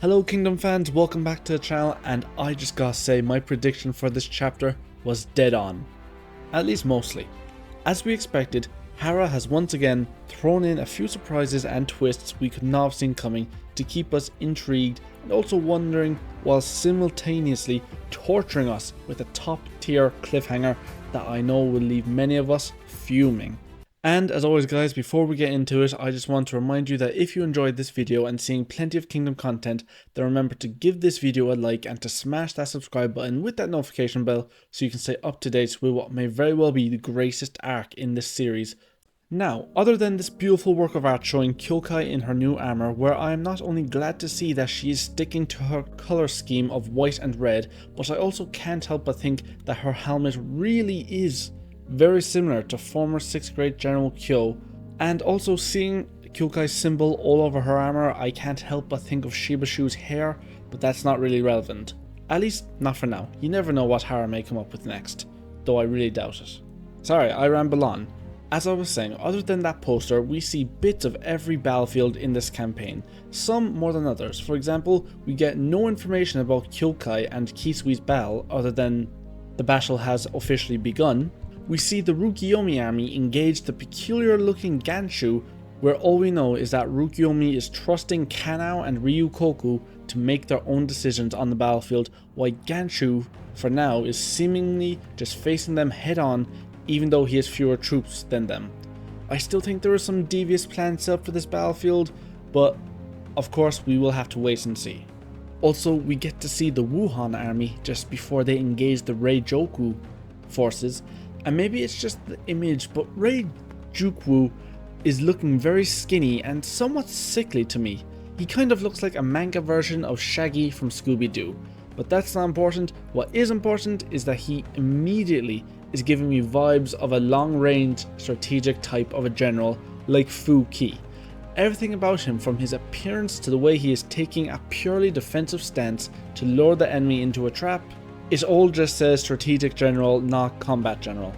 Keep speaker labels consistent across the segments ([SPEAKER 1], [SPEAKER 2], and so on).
[SPEAKER 1] Hello Kingdom fans, welcome back to the channel, and I just gotta say my prediction for this chapter was dead on. At least mostly. As we expected, Hara has once again thrown in a few surprises and twists we could not have seen coming to keep us intrigued and also wondering, while simultaneously torturing us with a top tier cliffhanger that I know will leave many of us fuming. And as always guys, before we get into it, I just want to remind you that if you enjoyed this video and seeing plenty of Kingdom content, then remember to give this video a like and to smash that subscribe button with that notification bell so you can stay up to date with what may very well be the greatest arc in this series. Now, other than this beautiful work of art showing Kyokai in her new armor, where I am not only glad to see that she is sticking to her color scheme of white and red, but I also can't help but think that her helmet really is very similar to former 6th grade General Kyo, and also seeing Kyokai's symbol all over her armor, I can't help but think of Shibashu's hair, but that's not really relevant. At least not for now. You never know what Hara may come up with next, though I really doubt it. Sorry, I ramble on. As I was saying, other than that poster, we see bits of every battlefield in this campaign, some more than others. For example, we get no information about Kyokai and Kisui's battle other than the battle has officially begun. We see the Rukiyomi army engage the peculiar looking Ganshu, where all we know is that Rukiyomi is trusting Kanao and Ryukoku to make their own decisions on the battlefield, while Ganshu, for now, is seemingly just facing them head on, even though he has fewer troops than them. I still think there are some devious plans set up for this battlefield, but of course we will have to wait and see. Also, we get to see the Wuhan army just before they engage the Reijoku forces. And maybe it's just the image, but Reijoku is looking very skinny and somewhat sickly to me. He kind of looks like a manga version of Shaggy from Scooby-Doo. But that's not important. What is important is that he immediately is giving me vibes of a long-range strategic type of a general like Fu Ki. Everything about him, from his appearance to the way he is taking a purely defensive stance to lure the enemy into a trap, it all just says strategic general, not combat general.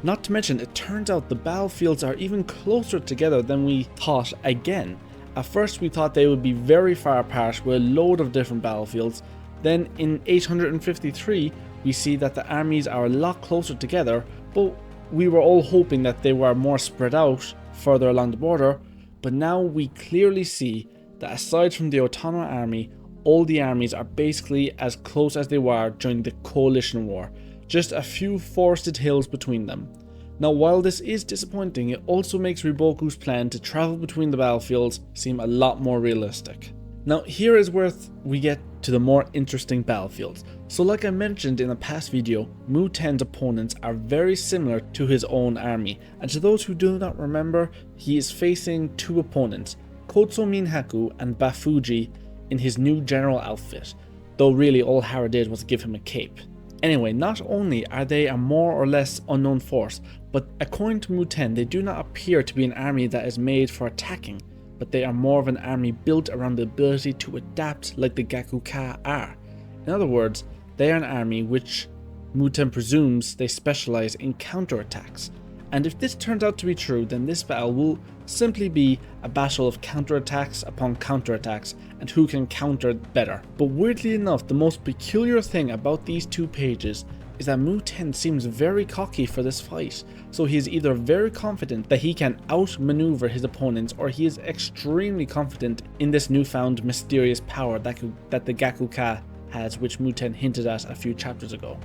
[SPEAKER 1] Not to mention, it turns out the battlefields are even closer together than we thought again. At first we thought they would be very far apart with a load of different battlefields. Then in 853 we see that the armies are a lot closer together, but we were all hoping that they were more spread out further along the border. But now we clearly see that aside from the Yotanwa army, all the armies are basically as close as they were during the Coalition War, just a few forested hills between them. Now while this is disappointing, it also makes Riboku's plan to travel between the battlefields seem a lot more realistic. Now here is where we get to the more interesting battlefields. So like I mentioned in a past video, Muten's opponents are very similar to his own army, and to those who do not remember, he is facing two opponents, Kotso Minhaku and Bafuji, in his new general outfit, though really all Hara did was give him a cape. Anyway, not only are they a more or less unknown force, but according to Muten, they do not appear to be an army that is made for attacking, but they are more of an army built around the ability to adapt like the Gakuka are. In other words, they are an army which Muten presumes they specialize in counterattacks. And if this turns out to be true, then this battle will simply be a battle of counterattacks upon counterattacks and who can counter better. But weirdly enough, the most peculiar thing about these two pages is that Muten seems very cocky for this fight. So he is either very confident that he can outmaneuver his opponents, or he is extremely confident in this newfound mysterious power that the Gakuka has, which Muten hinted at a few chapters ago.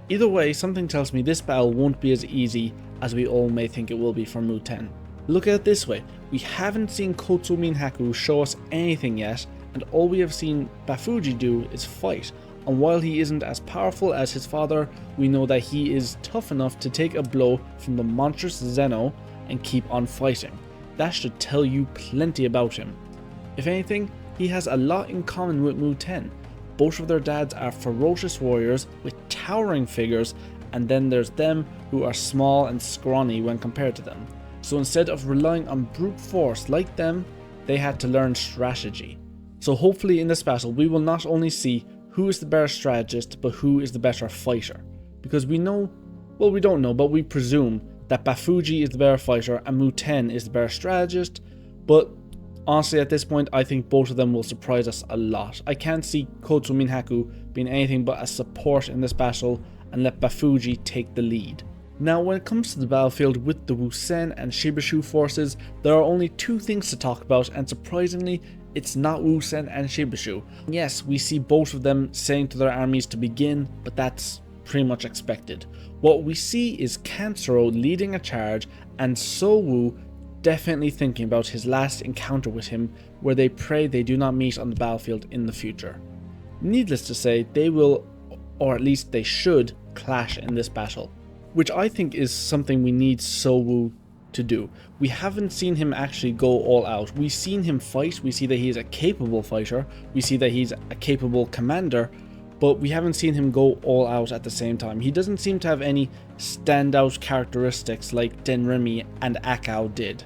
[SPEAKER 1] Either way, something tells me this battle won't be as easy as we all may think it will be for Muten. Look at it this way, we haven't seen Kotsu Minhaku show us anything yet, and all we have seen Bafuji do is fight, and while he isn't as powerful as his father, we know that he is tough enough to take a blow from the monstrous Zeno and keep on fighting. That should tell you plenty about him. If anything, he has a lot in common with Muten. Both of their dads are ferocious warriors with towering figures, and then there's them who are small and scrawny when compared to them. So instead of relying on brute force like them, they had to learn strategy. So hopefully in this battle we will not only see who is the better strategist, but who is the better fighter. Because we know, well we don't know, but we presume that Bafuji is the better fighter and Muten is the better strategist, but Honestly, at this point, I think both of them will surprise us a lot. I can't see Kotsu Minhaku being anything but a support in this battle and let Bafuji take the lead. Now, when it comes to the battlefield with the Wusen and Shibashu forces, there are only two things to talk about, and surprisingly, it's not Wusen and Shibashu. Yes, we see both of them saying to their armies to begin, but that's pretty much expected. What we see is Kansuro leading a charge and Sou'ou definitely thinking about his last encounter with him, where they pray they do not meet on the battlefield in the future. Needless to say, they will, or at least they should, clash in this battle, which I think is something we need Sou'ou to do. We haven't seen him actually go all out. We've seen him fight, we see that he's a capable fighter, we see that he's a capable commander, but we haven't seen him go all out at the same time. He doesn't seem to have any standout characteristics like Denrimi and Akao did.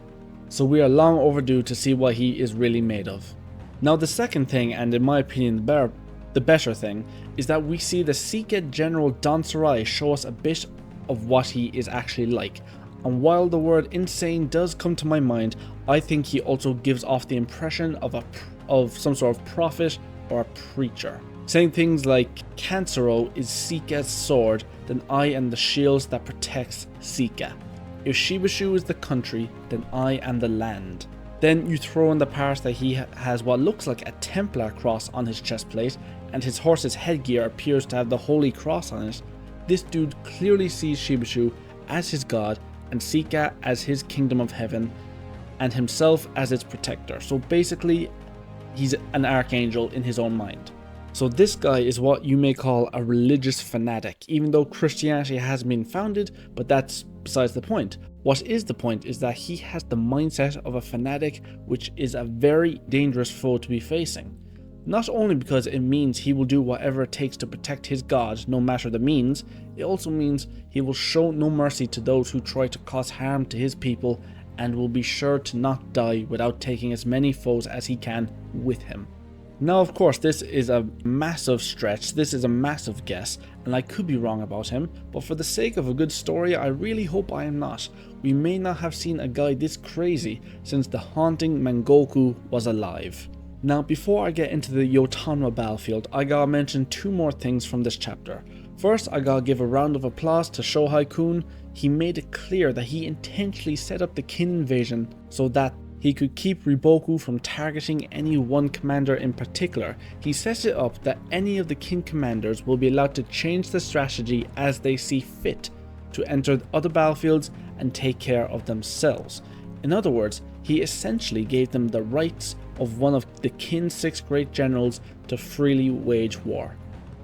[SPEAKER 1] So we are long overdue to see what he is really made of. Now the second thing, and in my opinion the better thing, is that we see the Seeker General Don Sarai show us a bit of what he is actually like. And while the word insane does come to my mind, I think he also gives off the impression of some sort of prophet or a preacher, saying things like, Kansuro is Sika's sword, then I am the shields that protects Sika. If Shibashu is the country, then I am the land. Then you throw in the part that he has what looks like a Templar cross on his chest plate, and his horse's headgear appears to have the Holy Cross on it. This dude clearly sees Shibashu as his god, and Sika as his kingdom of heaven, and himself as its protector. So basically, he's an archangel in his own mind. So this guy is what you may call a religious fanatic, even though Christianity has been founded, but that's besides the point. What is the point is that he has the mindset of a fanatic, which is a very dangerous foe to be facing. Not only because it means he will do whatever it takes to protect his god, no matter the means, it also means he will show no mercy to those who try to cause harm to his people, and will be sure to not die without taking as many foes as he can with him. Now, of course, this is a massive stretch, this is a massive guess, and I could be wrong about him, but for the sake of a good story, I really hope I am not. We may not have seen a guy this crazy since the haunting Mangoku was alive. Now, before I get into the Yotanwa battlefield, I gotta mention two more things from this chapter. First, I gotta give a round of applause to Shohei-kun. He made it clear that he intentionally set up the Kin invasion so that he could keep Riboku from targeting any one commander in particular. He sets it up that any of the Kin commanders will be allowed to change the strategy as they see fit to enter other battlefields and take care of themselves. In other words, he essentially gave them the rights of one of the Kin's 6 great generals to freely wage war,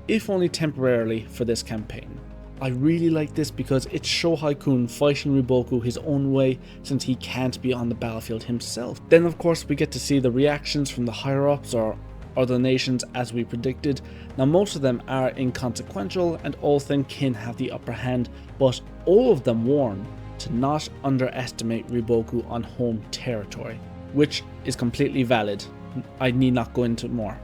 [SPEAKER 1] if only temporarily for this campaign. I really like this because it's Shohei-kun fighting Riboku his own way since he can't be on the battlefield himself. Then of course we get to see the reactions from the higher ups or other nations as we predicted. Now most of them are inconsequential and all think Kin have the upper hand, but all of them warn to not underestimate Riboku on home territory, which is completely valid. I need not go into more.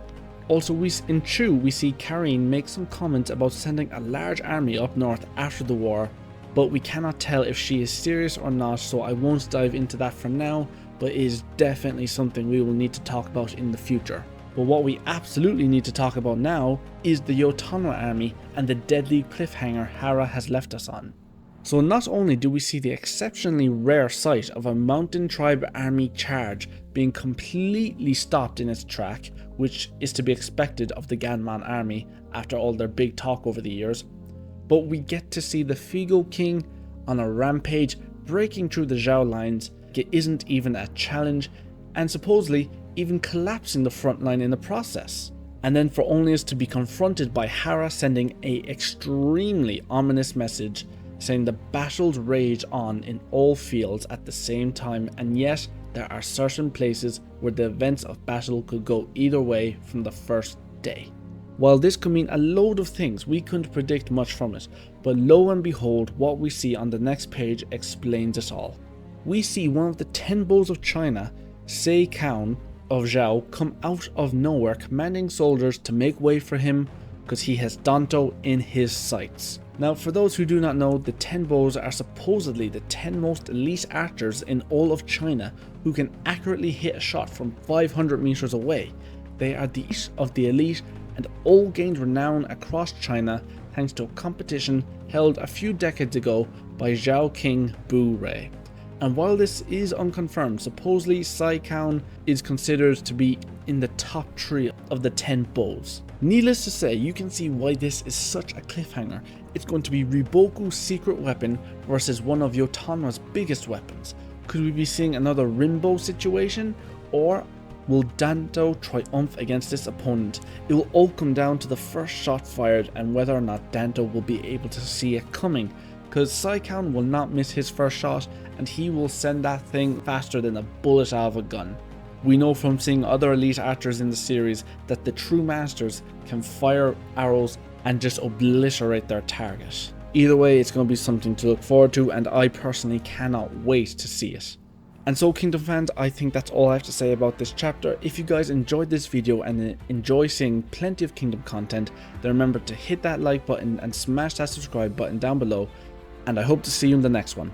[SPEAKER 1] Also, in Chu, we see Karin make some comments about sending a large army up north after the war, but we cannot tell if she is serious or not, so I won't dive into that for now, but it is definitely something we will need to talk about in the future. But what we absolutely need to talk about now is the Yotanwa army and the deadly cliffhanger Hara has left us on. So not only do we see the exceptionally rare sight of a mountain tribe army charge being completely stopped in its track, which is to be expected of the Ganman army after all their big talk over the years, but we get to see the Figo King on a rampage breaking through the Zhao lines. It isn't even a challenge, and supposedly even collapsing the front line in the process. And then for only us to be confronted by Hara sending a extremely ominous message saying the battles rage on in all fields at the same time, and yet there are certain places where the events of battle could go either way from the first day. While this could mean a load of things, we couldn't predict much from it, but lo and behold, what we see on the next page explains it all. We see one of the 10 bulls of China, Sei Kaun of Zhao, come out of nowhere commanding soldiers to make way for him because he has Danto in his sights. Now, for those who do not know, the 10 bows are supposedly the 10 most elite archers in all of China, who can accurately hit a shot from 500 meters away. They are the elite of the elite and all gained renown across China thanks to a competition held a few decades ago by Zhao King Bu Rei. And while this is unconfirmed, supposedly Sou'ou is considered to be in the top 3 of the 10 bows. Needless to say, you can see why this is such a cliffhanger. It's going to be Riboku's secret weapon versus one of Yotanwa's biggest weapons. Could we be seeing another Rimbo situation, or will Danto triumph against this opponent? It will all come down to the first shot fired and whether or not Danto will be able to see it coming, because Sou'ou will not miss his first shot and he will send that thing faster than a bullet out of a gun. We know from seeing other elite actors in the series that the true masters can fire arrows and just obliterate their target. Either way, it's going to be something to look forward to, and I personally cannot wait to see it. And so, Kingdom fans, I think that's all I have to say about this chapter. If you guys enjoyed this video and enjoy seeing plenty of Kingdom content, then remember to hit that like button and smash that subscribe button down below, and I hope to see you in the next one.